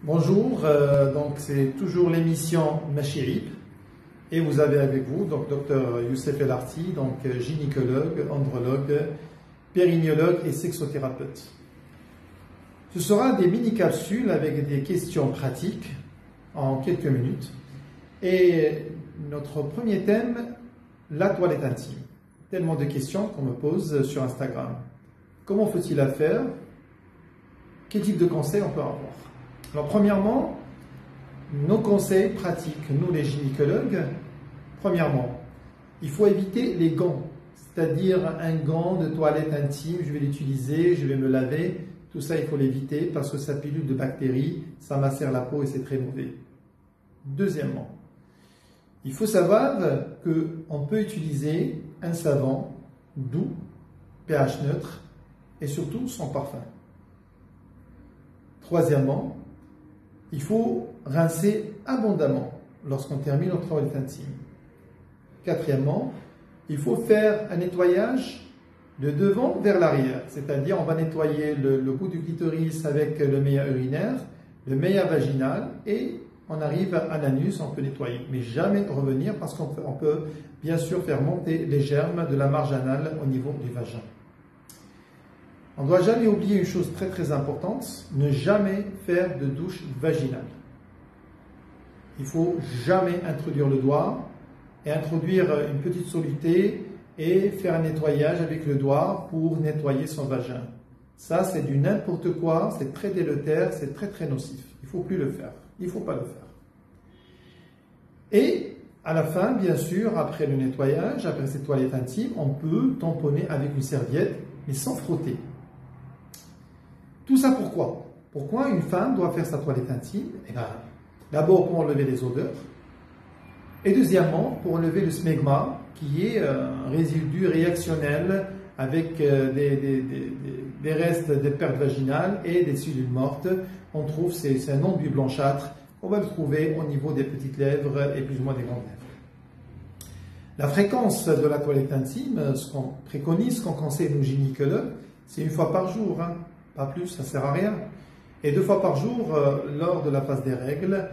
Bonjour, donc c'est toujours l'émission Machirib et vous avez avec vous donc Dr Youssef El Arti, donc gynécologue, andrologue, périnéologue et sexothérapeute. Ce sera des mini-capsules avec des questions pratiques en quelques minutes. Et notre premier thème, la toilette intime. Tellement de questions qu'on me pose sur Instagram. Comment faut-il la faire? Quel type de conseils on peut avoir? Alors premièrement, nos conseils pratiques, nous les gynécologues, premièrement, il faut éviter les gants, c'est-à-dire un gant de toilette intime, je vais l'utiliser, je vais me laver, tout ça il faut l'éviter parce que ça pullule de bactéries, ça macère la peau et c'est très mauvais. Deuxièmement, il faut savoir qu'on peut utiliser un savon doux, pH neutre et surtout sans parfum. Troisièmement, il faut rincer abondamment lorsqu'on termine notre toilette intime. Quatrièmement, il faut faire un nettoyage de devant vers l'arrière, c'est-à-dire on va nettoyer le bout du clitoris avec le méa urinaire, le méa vaginal et on arrive à l'anus, on peut nettoyer, mais jamais revenir parce qu'on peut bien sûr faire monter les germes de la marge anale au niveau du vagin. On ne doit jamais oublier une chose très très importante, ne jamais faire de douche vaginale. Il ne faut jamais introduire le doigt et introduire une petite soluté et faire un nettoyage avec le doigt pour nettoyer son vagin. Ça c'est du n'importe quoi, c'est très délétère, c'est très très nocif. Il ne faut plus le faire, il ne faut pas le faire. Et à la fin, bien sûr, après le nettoyage, après cette toilette intime, on peut tamponner avec une serviette, mais sans frotter. Tout ça pourquoi? Pourquoi une femme doit faire sa toilette intime? Eh bien, d'abord pour enlever les odeurs, et deuxièmement pour enlever le smegma, qui est un résidu réactionnel avec des restes des pertes vaginales et des cellules mortes. On trouve, c'est un enduit blanchâtre, on va le trouver au niveau des petites lèvres et plus ou moins des grandes lèvres. La fréquence de la toilette intime, ce qu'on préconise, ce qu'on conseille nos gynécologues, c'est une fois par jour, hein. Pas plus, ça ne sert à rien. Et 2 fois par jour lors de la phase des règles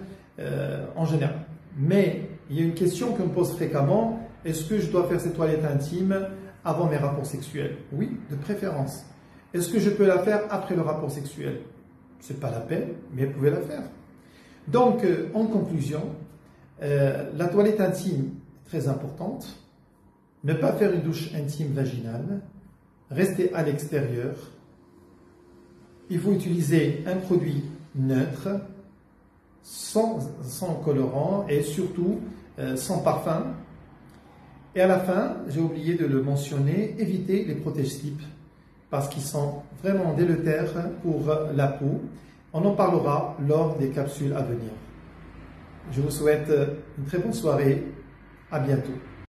en général. Mais il y a une question qu'on me pose fréquemment, est-ce que je dois faire cette toilette intime avant mes rapports sexuels? Oui, de préférence. Est-ce que je peux la faire après le rapport sexuel? Ce n'est pas la peine, mais vous pouvez la faire. Donc, en conclusion, la toilette intime est très importante. Ne pas faire une douche intime vaginale. Rester à l'extérieur. Il faut utiliser un produit neutre, sans colorant et surtout sans parfum. Et à la fin, j'ai oublié de le mentionner, évitez les protège-slips parce qu'ils sont vraiment délétères pour la peau. On en parlera lors des capsules à venir. Je vous souhaite une très bonne soirée. À bientôt.